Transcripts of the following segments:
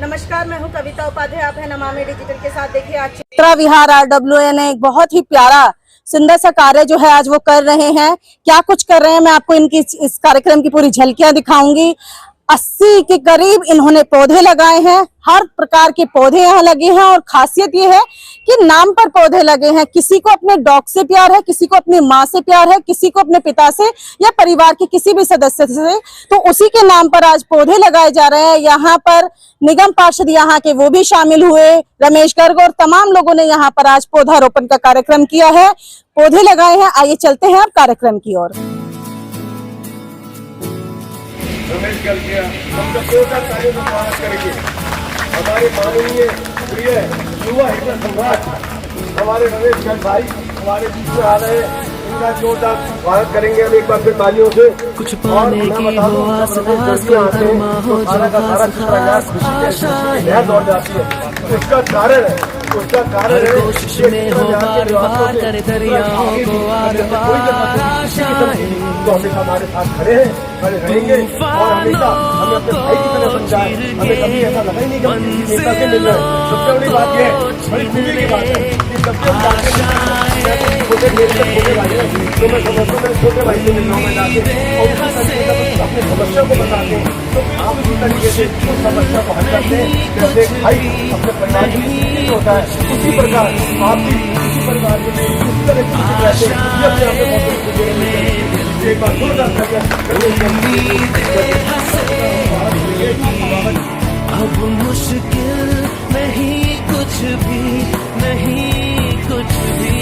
नमस्कार, मैं हूं कविता उपाध्याय। आप है नमामि डिजिटल के साथ। देखिए आज चित्रा विहार RWA ने एक बहुत ही प्यारा सुंदर सा कार्य जो है आज वो कर रहे हैं। क्या कुछ कर रहे हैं मैं आपको इनकी इस कार्यक्रम की पूरी झलकियां दिखाऊंगी। 80 के करीब इन्होंने पौधे लगाए हैं। हर प्रकार के पौधे यहाँ लगे हैं और खासियत ये है कि नाम पर पौधे लगे हैं। किसी को अपने डॉग से प्यार है, किसी को अपनी माँ से प्यार है, किसी को अपने पिता से या परिवार के किसी भी सदस्य से, तो उसी के नाम पर आज पौधे लगाए जा रहे हैं। यहाँ पर निगम पार्षद यहाँ के वो भी शामिल हुए, रमेश गर्ग, और तमाम लोगों ने यहाँ पर आज पौधारोपण का कार्यक्रम किया है, पौधे लगाए हैं। आइए चलते हैं अब कार्यक्रम की ओर। रमेश गर्ग हम जब 2 कार्यों का स्वागत करेंगे। हमारे माननीय प्रिय युवा हिटलर सम्राट हमारे रमेश गर्ग भाई हमारे बीच में आ रहे हैं। इनका जोरदार स्वागत करेंगे हम एक बार फिर तालियों से। कुछ पाने की हो आस आस धर्मा हो सारा का सारा चित्र दौड़ जाती है। उसका कारण है कोशिश में हो बार बार कर दरियाओं को आर पार आशाएं तो हमेशा हमारे साथ खड़े हैं, खड़े रहेंगे और हमेशा हमें अपने भाई की तरह समझाए। हमें कभी ऐसा लगा ही नहीं कि हम किसी नेता से मिल रहे हैं। सबसे बड़ी बात यह है, बड़ी खुशी की बात है कि सबसे छोटे देश के छोटे भाई हैं, तो मैं समझता हूँ मेरे छोटे भाई से मिल रहा हूँ मैं जाके और उसी तरीके से अपनी समस्या को बताते हैं। तो आप उसी तरीके से उस समस्या को हल करते हैं। जैसे एक भाई अपने परिवार के लिए होता है, उसी प्रकार आप भी उसी परिवार के लिए उसी तरह की रहते हैं। ये अपने आप में बहुत खुशी है। एक बार जोरदार अब मुश्किल नहीं कुछ भी, नहीं कुछ भी।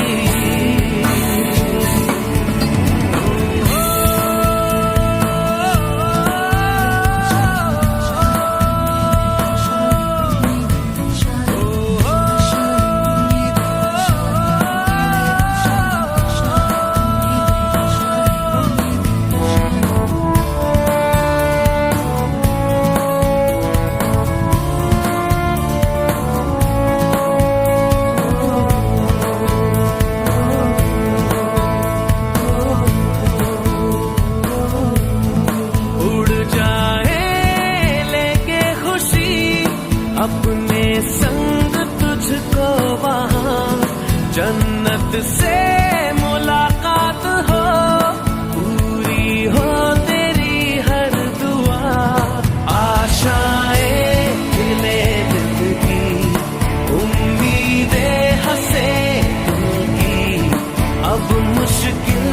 अपने संग तुझको वहाँ जन्नत से मुलाकात हो, पूरी हो तेरी हर दुआ। आशाएं खिले दिल की, उम्मीदें हंसे दिल की। अब मुश्किल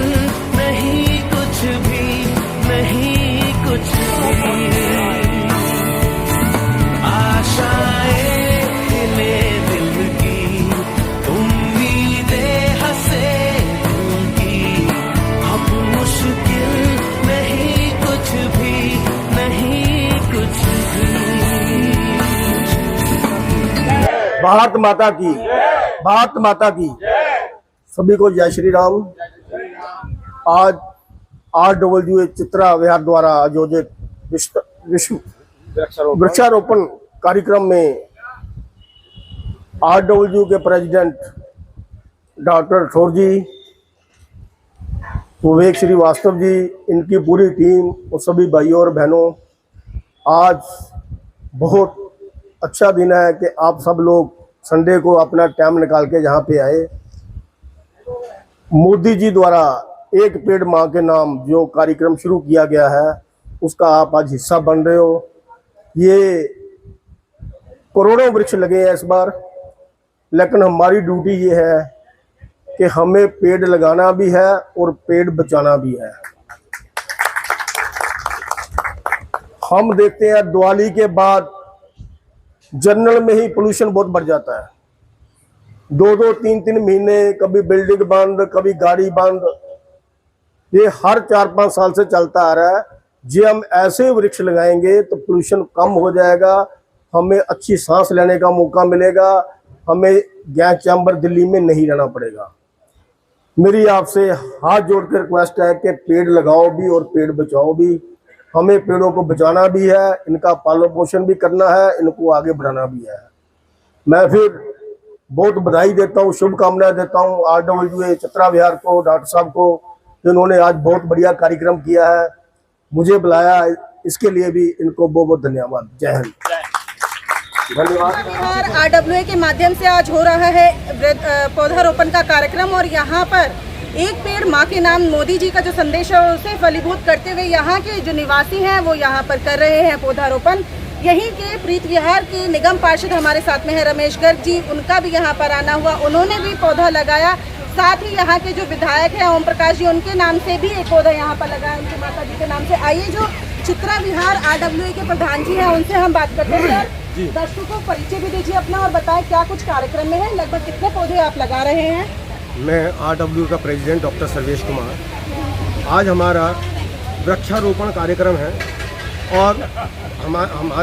नहीं कुछ भी, नहीं कुछ भी। भारत माता की, भारत माता की। सभी को जय श्री राम। आज RWA चित्रा विहार द्वारा आयोजित विश्व वृक्षारोपण कार्यक्रम में RWA के प्रेसिडेंट डॉक्टर ठोर जी, विवेक श्रीवास्तव जी, इनकी पूरी टीम और सभी भाइयों और बहनों, आज बहुत अच्छा दिन है कि आप सब लोग संडे को अपना टाइम निकाल के यहाँ पे आए। मोदी जी द्वारा एक पेड़ माँ के नाम जो कार्यक्रम शुरू किया गया है उसका आप आज हिस्सा बन रहे हो। ये करोड़ों वृक्ष लगे हैं इस बार, लेकिन हमारी ड्यूटी ये है कि हमें पेड़ लगाना भी है और पेड़ बचाना भी है। हम देखते हैं दिवाली के बाद जनरल में ही पोल्यूशन बहुत बढ़ जाता है। 2-2, 3-3 महीने कभी बिल्डिंग बंद, कभी गाड़ी बंद, ये हर 4-5 साल से चलता आ रहा है। जी हम ऐसे वृक्ष लगाएंगे तो पोल्यूशन कम हो जाएगा, हमें अच्छी सांस लेने का मौका मिलेगा, हमें गैस चैम्बर दिल्ली में नहीं रहना पड़ेगा। मेरी आपसे हाथ जोड़कर रिक्वेस्ट है कि पेड़ लगाओ भी और पेड़ बचाओ भी। हमें पेड़ों को बचाना भी है, इनका पालन पोषण भी करना है, इनको आगे बढ़ाना भी है। मैं फिर बहुत बधाई देता हूँ, शुभकामनाएं देता हूँ RWA चित्रा विहार को, डॉक्टर साहब को, जिन्होंने आज बहुत बढ़िया कार्यक्रम किया है, मुझे बुलाया, इसके लिए भी इनको बहुत बहुत धन्यवाद। जय हिंद। धन्यवाद। बिहार RWA के माध्यम से आज हो रहा है पौधारोपण का कार्यक्रम और यहाँ पर एक पेड़ माँ के नाम मोदी जी का जो संदेश है उसे फलीभूत करते हुए यहाँ के जो निवासी हैं वो यहाँ पर कर रहे हैं पौधारोपण। यहीं के प्रीत विहार के निगम पार्षद हमारे साथ में है रमेश गर्ग जी, उनका भी यहाँ पर आना हुआ, उन्होंने भी पौधा लगाया। साथ ही यहाँ के जो विधायक हैं ओम प्रकाश जी, उनके नाम से भी एक पौधा यहाँ पर लगाया, उनकी माता जी के नाम से। आइए जो चित्रा विहार RWA के प्रधान जी हैं उनसे हम बात करते हैं। दर्शकों को परिचय भी दीजिए अपना और बताएं क्या कुछ कार्यक्रम में है, लगभग कितने पौधे आप लगा रहे हैं। मैं RWA का प्रेसिडेंट डॉक्टर सर्वेश कुमार। आज हमारा वृक्षारोपण कार्यक्रम है और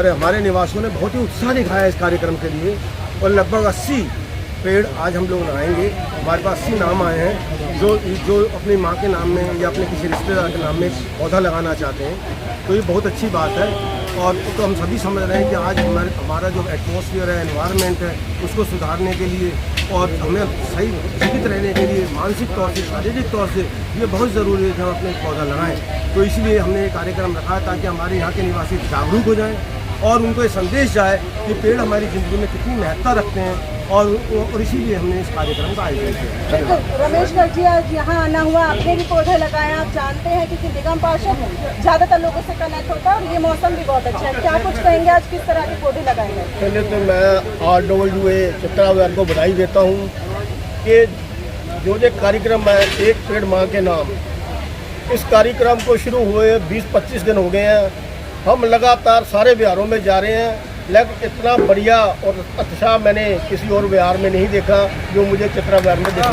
हमारे निवासियों ने बहुत ही उत्साह दिखाया इस कार्यक्रम के लिए और लगभग 80 पेड़ आज हम लोग लगाएंगे। हमारे पास 80 नाम आए हैं जो अपनी माँ के नाम में या अपने किसी रिश्तेदार के नाम में पौधा लगाना चाहते हैं, तो ये बहुत अच्छी बात है। और तो हम सभी समझ रहे हैं कि आज हमारा जो एटमॉस्फेयर है, एनवायरनमेंट है, उसको सुधारने के लिए और हमें सही जीवित रहने के लिए मानसिक तौर से, शारीरिक तौर से ये बहुत ज़रूरी है कि हम अपने पौधा लगाएं। तो इसलिए हमने ये कार्यक्रम रखा है ताकि हमारे यहाँ के निवासी जागरूक हो जाएं और उनको ये संदेश जाए कि पेड़ हमारी ज़िंदगी में कितनी महत्ता रखते हैं और इसीलिए हमने इस कार्यक्रम का आयोजन किया। रमेश गर्ग जी, आज यहाँ आना हुआ, आपने भी पौधे लगाए, आप जानते हैं कि निगम पार्षद ज़्यादातर लोगों से कनेक्ट होता है और ये मौसम भी बहुत अच्छा है, क्या कुछ कहेंगे आज किस तरह के पौधे लगाएंगे। पहले तो मैं RWA चित्रा विहार को बधाई देता हूँ कि जो ये कार्यक्रम है एक पेड़ माँ के नाम, इस कार्यक्रम को शुरू हुए 20-25 दिन हो गए हैं। हम लगातार सारे बिहारों में जा रहे हैं, लेकिन इतना बढ़िया और अच्छा मैंने किसी और बिहार में नहीं देखा जो मुझे चित्रा विहार में देखा।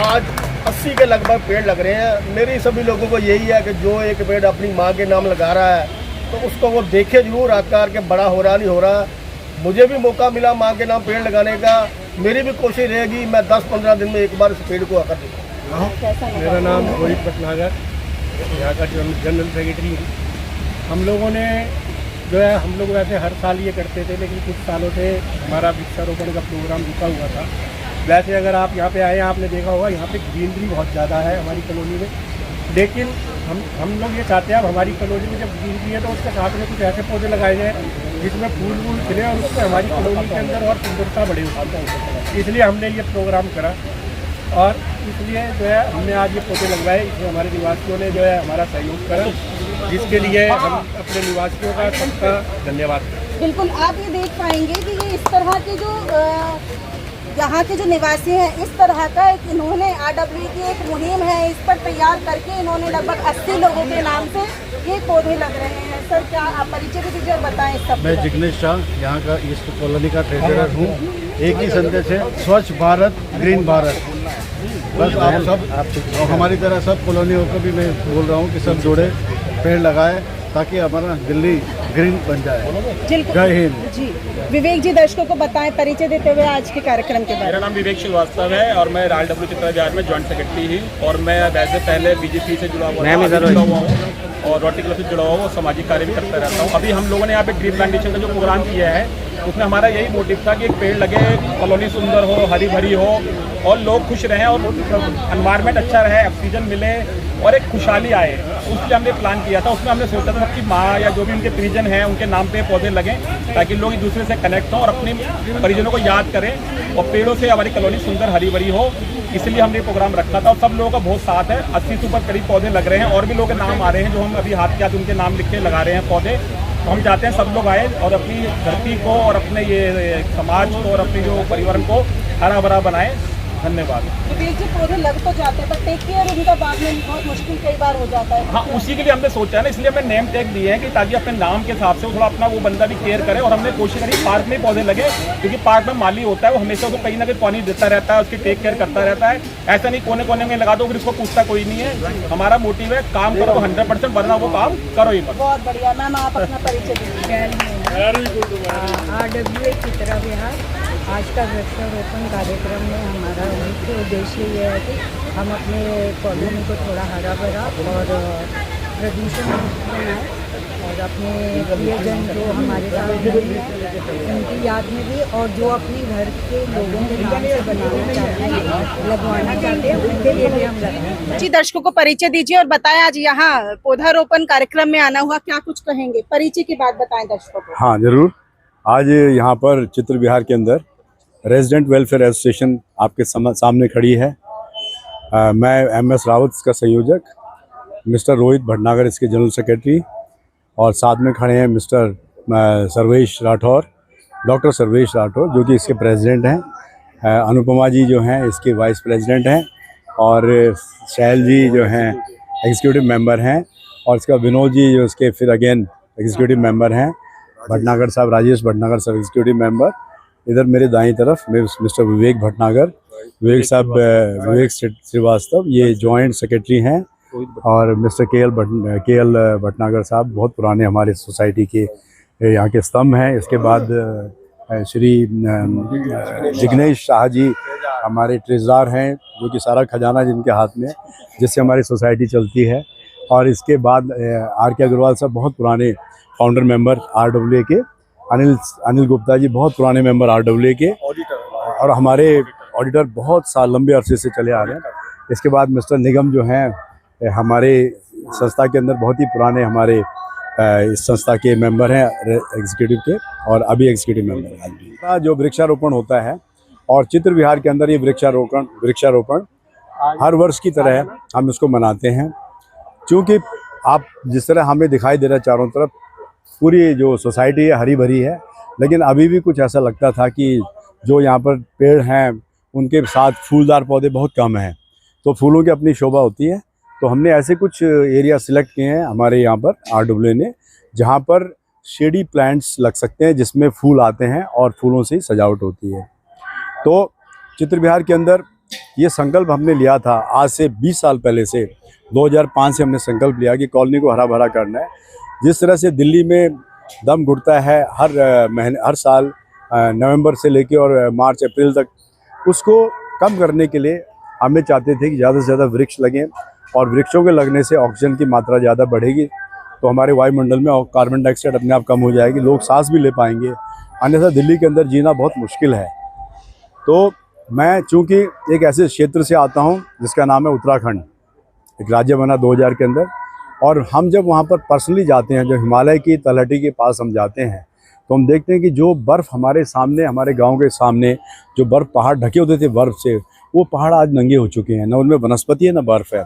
आज 80 के लगभग पेड़ लग रहे हैं। मेरी सभी लोगों को यही है कि जो एक पेड़ अपनी माँ के नाम लगा रहा है तो उसको वो देखे जरूर आकार के बड़ा हो रहा नहीं हो रहा। मुझे भी मौका मिला माँ के नाम पेड़ लगाने का, मेरी भी कोशिश रहेगी मैं 10-15 दिन में एक बार इस पेड़ को आकर देखूँ। मेरा नाम रोहित भटनागर, यहाँ का जनरल सेक्रेटरी हूँ। हम लोगों ने जो है हम लोग वैसे हर साल ये करते थे, लेकिन कुछ सालों से हमारा वृक्षारोपण का प्रोग्राम रुका हुआ था। वैसे अगर आप यहाँ पे आए हैं, आपने देखा होगा यहाँ पे ग्रीनरी बहुत ज़्यादा है हमारी कॉलोनी में, लेकिन हम लोग ये चाहते हैं अब हमारी कॉलोनी में जब ग्रीनरी है तो उसके साथ में कुछ ऐसे पौधे लगाए जाएँ जिसमें फूल वूल खिले और उससे हमारी कॉलोनी के अंदर और सुंदरता बढ़े। इसलिए हमने ये प्रोग्राम करा और इसलिए जो है हमने आज ये पौधे लगवाए। इसमें हमारे निवासियों ने जो है हमारा सहयोग करा, जिसके लिए हम अपने निवासियों का सबका धन्यवाद करते हैं। बिल्कुल, आप ये देख पाएंगे कि ये इस तरह के जो यहाँ के जो निवासी हैं, इस तरह का एक इन्होंने RWA की एक मुहिम है, इस पर तैयार करके इन्होंने लगभग 80 लोगों के नाम से ये पौधे लग रहे हैं। सर, क्या आप परिचय भी दीजिए और बताएं सब। मैं जिग्नेश शाह, यहाँ का ईस्ट कॉलोनी का ट्रेजरर हूँ। एक ही संदेश है, स्वच्छ भारत ग्रीन भारत। बस आप सब और हमारी तरह सब कॉलोनियों को भी मैं बोल रहा हूँ कि सब जुड़े, पेड़ लगाए ताकि हमारा दिल्ली ग्रीन बन जाए। जय हिंद। जी, विवेक जी दर्शकों को बताएं परिचय देते हुए आज के कार्यक्रम के बारे में। मेरा नाम विवेक श्रीवास्तव है और मैं RWA चित्रा विहार में जॉइंट सेक्रेटरी हूँ और मैं वैसे पहले BJP से जुड़ा हुआ हूँ और रोटरी क्लब से जुड़ा हुआ सामाजिक कार्य भी करता रहता हूँ। अभी हम लोगों ने यहाँ पे ट्री प्लांटेशन का जो प्रोग्राम किया है उसमें हमारा यही मोटिव था कि एक पेड़ लगे, कॉलोनी सुंदर हो, हरी भरी हो और लोग खुश रहें और एनवायरनमेंट अच्छा रहे, ऑक्सीजन मिले और एक खुशहाली आए। उसलिए हमने प्लान किया था। उसमें हमने सोचा था कि माँ या जो भी उनके परिजन हैं उनके नाम पे पौधे लगें ताकि लोग एक दूसरे से कनेक्ट हों और अपने परिजनों को याद करें और पेड़ों से हमारी कॉलोनी सुंदर हरी भरी हो। इसलिए हमने प्रोग्राम रखा था और सब लोगों का बहुत साथ है। 80 से ऊपर करीब पौधे लग रहे हैं और भी लोगों के नाम आ रहे हैं जो हम अभी हाथ के हाथ उनके नाम लिख के लगा रहे हैं पौधे। तो हम चाहते हैं सब लोग आए और अपनी धरती को और अपने ये समाज को और अपने जो पर्यावरण को हरा भरा बनाएं। धन्यवाद। विवेक जी, पौधे लग तो जाते हैं पर टेक केयर उनका बाद में बहुत मुश्किल कई बार हो जाता है। हाँ, उसी के लिए हमने सोचा है ना, इसलिए हमने नेम टैग दिए हैं कि ताकि अपने नाम के हिसाब से थोड़ा अपना वो बंदा भी केयर करे। और हमने कोशिश करी पार्क में पौधे लगे क्योंकि पार्क में माली होता है, वो हमेशा उसको कहीं ना कहीं पानी देता रहता है, उसकी टेक केयर करता रहता है। ऐसा नहीं कोने कोने में लगा दो फिर उसको पूछता कोई नहीं है। हमारा मोटिव है काम करो 100%, वरना वो काम करो ही मत। बहुत बढ़िया। मैम, आप अपना परिचय दीजिए। RWA चित्रा विहार आज का वृक्षारोपण कार्यक्रम में हमारा मुख्य उद्देश्य ये है कि हम अपने कॉलोनी को थोड़ा हरा भरा और प्रदूषण मुक्त बनाएं और अपने प्रियजन जो हमारे साथ हैं उनकी याद में भी, और जो अपने घर के लोगों के नाम से बनाना चाहते हैं, लगवाना चाहते हैं, उनके लिए भी हम रखते हैं। जी, दर्शकों को परिचय दीजिए और बताएं आज यहाँ पौधारोपण कार्यक्रम में आना हुआ, क्या कुछ कहेंगे, परिचय की बात बताएं दर्शकों को। हाँ जरूर। आज यहाँ पर चित्र विहार के अंदर रेजिडेंट वेलफेयर एसोसिएशन आपके सामने खड़ी है। मैं MS रावत इसका संयोजक, मिस्टर रोहित भटनागर इसके जनरल सेक्रेटरी, और साथ में खड़े हैं मिस्टर सर्वेश राठौर, डॉक्टर सर्वेश राठौर जो कि इसके प्रेसिडेंट हैं, अनुपमा जी जो हैं इसके वाइस प्रेसिडेंट हैं, और शैल जी जो हैं एग्जीक्यूटिव मेंबर हैं, और इसका विनोद जी जो इसके फिर अगेन एग्जीक्यूटिव मेंबर हैं, भटनागर साहब, राजेश भटनागर साहब एग्जीक्यूटिव मेंबर। इधर मेरे दाईं तरफ मिस्टर विवेक भटनागर, विवेक साहब, विवेक श्रीवास्तव ये जॉइंट सेक्रेटरी हैं, और मिस्टर KL भटनागर साहब बहुत पुराने हमारे सोसाइटी के यहाँ के स्तंभ हैं। इसके बाद श्री जिग्नेश शाह जी हमारे ट्रेजरार हैं, जो कि सारा खजाना जिनके हाथ में, जिससे हमारी सोसाइटी चलती है। और इसके बाद RK अग्रवाल साहब बहुत पुराने फाउंडर मेंबर RWA के, अनिल गुप्ता जी बहुत पुराने मेंबर RWA के, और हमारे ऑडिटर बहुत साल लंबे अरसे से चले आ रहे हैं। इसके बाद मिस्टर निगम जो हैं हमारे संस्था के अंदर बहुत ही पुराने हमारे इस संस्था के मेंबर हैं एग्जीक्यूटिव के, और अभी एग्जीक्यूटिव मेंबर हैं। जो वृक्षारोपण होता है, और चित्र विहार के अंदर ये वृक्षारोपण हर वर्ष की तरह हम इसको मनाते हैं, क्योंकि आप जिस तरह हमें दिखाई दे रहा है चारों तरफ पूरी जो सोसाइटी है हरी भरी है, लेकिन अभी भी कुछ ऐसा लगता था कि जो यहाँ पर पेड़ हैं उनके साथ फूलदार पौधे बहुत कम हैं। तो फूलों की अपनी शोभा होती है, तो हमने ऐसे कुछ एरिया सिलेक्ट किए हैं हमारे यहाँ पर RWA ने, जहाँ पर शेडी प्लांट्स लग सकते हैं जिसमें फूल आते हैं और फूलों से ही सजावट होती है। तो चित्र विहार के अंदर ये संकल्प हमने लिया था आज से 20 साल पहले से, 2005 से हमने संकल्प लिया कि कॉलोनी को हरा भरा करना है। जिस तरह से दिल्ली में दम घुटता है हर साल नवंबर से लेकर और मार्च अप्रैल तक, उसको कम करने के लिए हमें चाहते थे कि ज़्यादा से ज़्यादा वृक्ष लगें, और वृक्षों के लगने से ऑक्सीजन की मात्रा ज़्यादा बढ़ेगी, तो हमारे वायुमंडल में कार्बन डाइऑक्साइड अपने आप कम हो जाएगी, लोग सांस भी ले पाएंगे, अन्यथा दिल्ली के अंदर जीना बहुत मुश्किल है। तो मैं चूँकि एक ऐसे क्षेत्र से आता हूँ जिसका नाम है उत्तराखंड, एक राज्य बना 2000 के अंदर, और हम जब वहाँ पर पर्सनली जाते हैं, जो हिमालय की तलहटी के पास हम जाते हैं, तो हम देखते हैं कि जो बर्फ़ हमारे सामने, हमारे गांव के सामने जो बर्फ़ पहाड़ ढके होते थे बर्फ़ से, वो पहाड़ आज नंगे हो चुके हैं, न उनमें वनस्पति है न बर्फ़ है।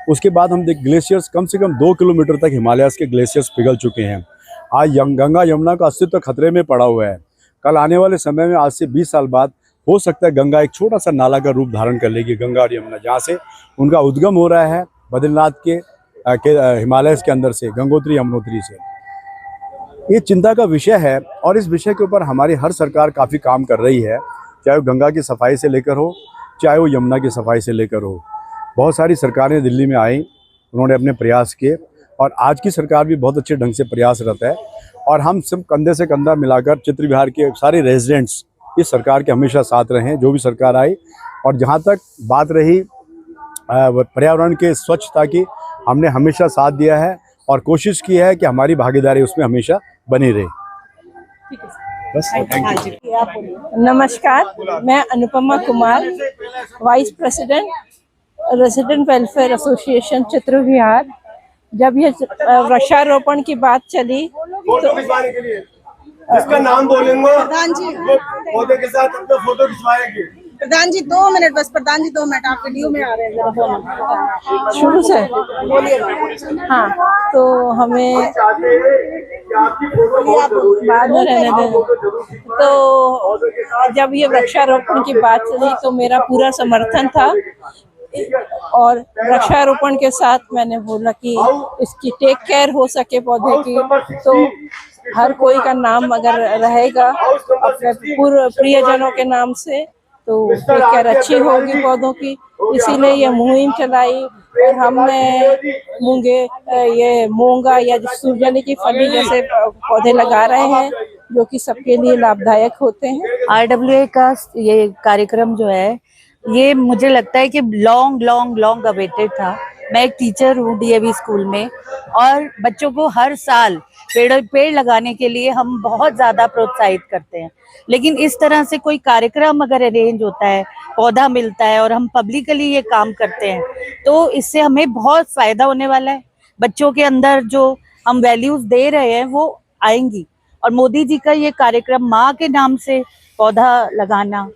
उसके बाद हम ग्लेशियर्स कम से कम 2 किलोमीटर तक हिमालयस के ग्लेशियर्स पिघल चुके हैं। आज गंगा यमुना का अस्तित्व खतरे में पड़ा हुआ है। कल आने वाले समय में, आज से 20 साल बाद, हो सकता है गंगा एक छोटा सा नाला का रूप धारण कर लेगी, गंगा और यमुना, जहाँ से उनका उद्गम हो रहा है बद्रीनाथ के हिमालय के अंदर से, गंगोत्री यमुनोत्री से। ये चिंता का विषय है, और इस विषय के ऊपर हमारी हर सरकार काफ़ी काम कर रही है, चाहे वो गंगा की सफाई से लेकर हो, चाहे वो यमुना की सफाई से लेकर हो। बहुत सारी सरकारें दिल्ली में आई, उन्होंने अपने प्रयास किए, और आज की सरकार भी बहुत अच्छे ढंग से प्रयासरत है, और हम सब कंधे से कंधा मिलाकर चित्र विहार के सारे रेजिडेंट्स इस सरकार के हमेशा साथ रहे हैं, जो भी सरकार आई। और जहाँ तक बात रही पर्यावरण के स्वच्छता की, हमने हमेशा साथ दिया है और कोशिश की है कि हमारी भागीदारी उसमें हमेशा बनी रहे। बस, थैंक यू। नमस्कार, मैं Anupama Kumar, vice president resident welfare association चित्र विहार। जब ये वृक्षारोपण की बात चली तो जिसका नाम बोलेंगे प्रधान जी, पौधे के साथ अपना फोटो खिंचवाएंगे। प्रधान जी 2 मिनट बस, प्रधान जी 2 मिनट, आप वीडियो में आ रहे हैं। शुरू से बोलिए। हाँ, तो हमें बाद में रहने दें। तो जब ये वृक्षारोपण की बात चली तो मेरा पूरा समर्थन था, और वृक्षारोपण के साथ मैंने बोला कि इसकी टेक केयर हो सके पौधे की, तो हर कोई का नाम अगर रहेगा अपने पूर्व प्रियजनों के नाम से, तो टेक केयर अच्छी होगी पौधों की। इसीलिए ये मुहिम चलाई, और हमने ये मूंगा या सूरजमुखी की फली जैसे पौधे लगा रहे हैं, जो कि सबके लिए लाभदायक होते हैं। RWA का ये कार्यक्रम जो है, ये मुझे लगता है कि लॉन्ग अवेटेड था, मैं एक टीचर हूँ डीएवी स्कूल में, और बच्चों को हर साल पेड़ लगाने के लिए हम बहुत ज्यादा प्रोत्साहित करते हैं। लेकिन इस तरह से कोई कार्यक्रम अगर अरेंज होता है, पौधा मिलता है और हम पब्लिकली ये काम करते हैं, तो इससे हमें बहुत फायदा होने वाला है। बच्चों के अंदर जो हम वैल्यूज दे रहे हैं वो आएंगी। और मोदी जी का ये कार्यक्रम माँ के नाम से पौधा लगाना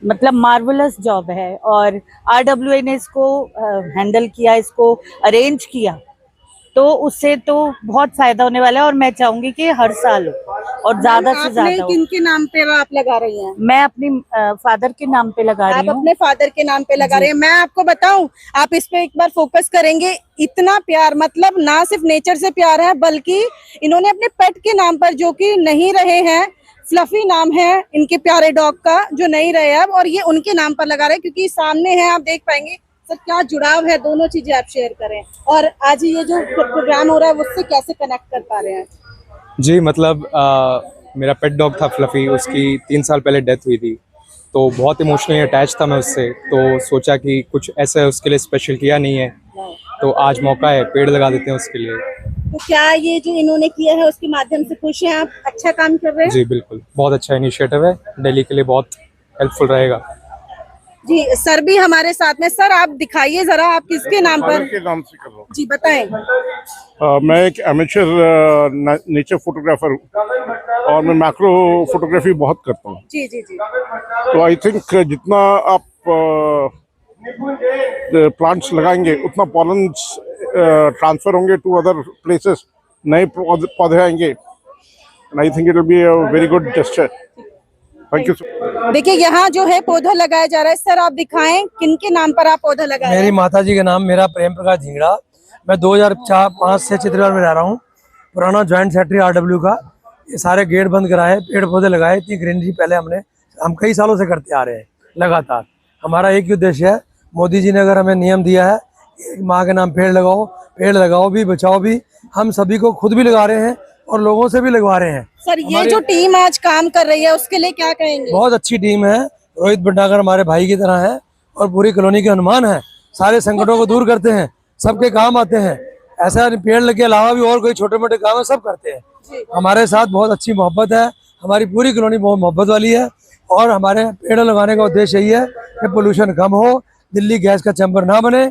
मतलब मार्वलस जॉब है, और आरडब्ल्यूए ने इसको हैंडल किया, इसको अरेंज किया, तो उससे तो बहुत फायदा होने वाला है। और मैं चाहूंगी कि हर साल हो और ज्यादा से ज्यादा हो। किनके नाम पे आप लगा रही हैं? मैं अपनी फादर के नाम पे लगा रही हूँ। आप अपने फादर के नाम पे लगा रहे हैं। मैं आपको बताऊं, आप इस पे एक बार फोकस करेंगे, इतना प्यार, मतलब ना सिर्फ नेचर से प्यार है, बल्कि इन्होंने अपने पेट के नाम पर, जो कि नहीं रहे हैं, फ्लफी नाम है इनके प्यारे डॉग का, जो नहीं रहे अब, और ये उनके नाम पर लगा रहे हैं, क्योंकि सामने है, आप देख पाएंगे। सर क्या जुड़ाव है, दोनों चीजें आप शेयर करें, और आज ये जो प्रोग्राम हो रहा है उससे कैसे कनेक्ट कर पा रहे हैं? जी मतलब मेरा पेट डॉग था फ्लफी, उसकी 3 साल पहले डेथ हुई थी, तो बहुत इमोशनली अटैच था मैं उससे। तो सोचा कि कुछ ऐसा उसके लिए स्पेशल किया नहीं है, तो आज मौका है, पेड़ लगा देते हैं उसके लिए। तो क्या ये जो इन्होंने किया है उसके माध्यम से खुश हैं आप? अच्छा काम कर रहे हैं? जी बिल्कुल, बहुत अच्छा इनिशिएटिव है, दिल्ली के लिए बहुत हेल्पफुल रहेगा। जी सर भी हमारे साथ में। सर आप दिखाइए जरा, आप किसके नाम पर? के नाम से कर रहा हूँ। जी बताएं। मैं एक एमेचर नेचर फोटोग्राफर हूँ और मैं मैक्रो फोटोग्राफी बहुत करता हूँ। जी जी जी। तो आई थिंक जितना आप प्लांट्स लगाएंगे उतना पॉलन्स ट्रांसफर होंगे टू अदर प्लेसेस, नए पौधे आएंगे, and I think it will be a very good gesture. Thank you. देखिए यहाँ जो है पौधा लगाया जा रहा है। सर आप दिखाएं, किनके नाम पर आप पौधा लगा रहे हैं? मेरी माताजी का नाम, मेरा प्रेम प्रकाश झिंगड़ा। मैं 2004-5 से चित्रगढ़ में रह रहा हूँ, पुराना ज्वाइंट सेक्रेटरी आरडब्ल्यू का। ये सारे गेट बंद कराए, पेड़ पौधे लगाए, इतनी ग्रीनरी पहले हम कई सालों से करते आ रहे हैं लगातार। हमारा एक ही उद्देश्य है, मोदी जी ने अगर हमें नियम दिया है, माँ के नाम पेड़ लगाओ भी, बचाओ भी, हम सभी को खुद भी लगा रहे हैं और लोगों से भी लगवा रहे हैं। सर ये जो टीम आज काम कर रही है उसके लिए क्या कहेंगे? बहुत अच्छी टीम है, रोहित भटनागर हमारे भाई की तरह है और पूरी कॉलोनी के हनुमान है, सारे संकटों को दूर करते हैं, सबके काम आते हैं। ऐसा पेड़ के अलावा भी और कोई छोटे मोटे काम है, सब करते हैं। हमारे साथ बहुत अच्छी मोहब्बत है, हमारी पूरी कॉलोनी बहुत मोहब्बत वाली है, और हमारे पेड़ लगाने का उद्देश्य यही है कि पोल्यूशन कम हो, दिल्ली गैस का चैम्बर ना बने।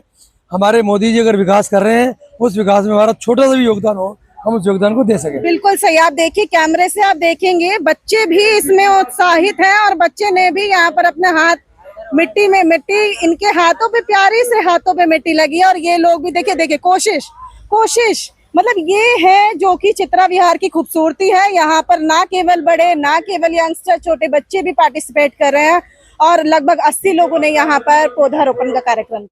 हमारे मोदी जी अगर विकास कर रहे हैं, उस विकास में हमारा छोटा सा भी योगदान हो, हम उस योगदान को दे सके। बिल्कुल सही। आप देखिए कैमरे से, आप देखेंगे बच्चे भी इसमें उत्साहित हैं, और बच्चे ने भी यहाँ पर अपने हाथ मिट्टी में, मिट्टी इनके हाथों पे, प्यारी से हाथों पे मिट्टी लगी है, और ये लोग भी देखिए कोशिश मतलब ये है जो कि चित्रा विहार की खूबसूरती है। यहाँ पर ना केवल बड़े, ना केवल यंगस्टर, छोटे बच्चे भी पार्टिसिपेट कर रहे हैं, और लगभग 80 लोगों ने यहाँ पर पौधारोपण का कार्यक्रम